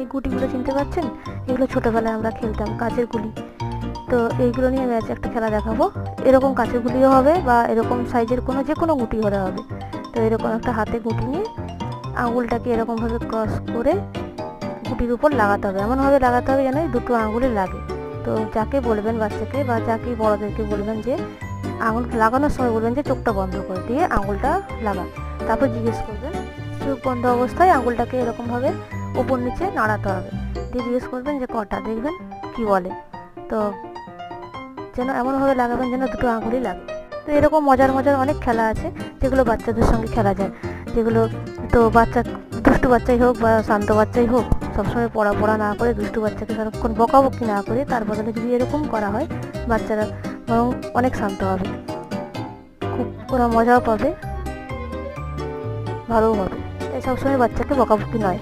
এই গুটিগুলো চিনতে পারছেন? এগুলো ছোটোবেলায় আমরা খেলতাম, কাচের গুলি। তো এইগুলো নিয়ে আমি আজ একটা খেলা দেখাবো। এরকম কাচের গুলিও হবে বা এরকম সাইজের যে কোনো গুটি হলে হবে। তো এরকম একটা হাতে গুটি নিয়ে আঙুলটাকে এরকমভাবে ক্রস করে গুটির উপর লাগাতে হবে। এমনভাবে লাগাতে হবে যেন দুটো আঙুলে লাগে। তো যাকে বলবেন, বাচ্চাকে বা যাকে বড়দেরকে বলবেন যে আঙুল লাগানোর সময় বলবেন যে চোখটা বন্ধ করে দিয়ে আঙুলটা লাগা। তারপর জিজ্ঞেস করবেন, চোখ বন্ধ অবস্থায় আঙুলটাকে এরকমভাবে ওপর নিচে নাড়াতে হবে। দিয়ে জিজ্ঞেস করবেন যে কটা, দেখবেন কি বলে। তো যেন এমনভাবে লাগাবেন যেন দুটো আঙুলই লাগে। তো এরকম মজার মজার অনেক খেলা আছে যেগুলো বাচ্চাদের সঙ্গে খেলা যায়, যেগুলো তো দুষ্টু বাচ্চাই হোক বা শান্ত বাচ্চাই হোক, সবসময় পড়া না করে দুষ্টু বাচ্চাকে সারাক্ষণ বকাবকি না করে তার বদলে যদি এরকম করা হয়, বাচ্চারা বরং অনেক শান্ত হবে, খুব ওরা মজাও পাবে, ভালোও হবে। তাই সবসময় বাচ্চাকে বকাবকি নয়।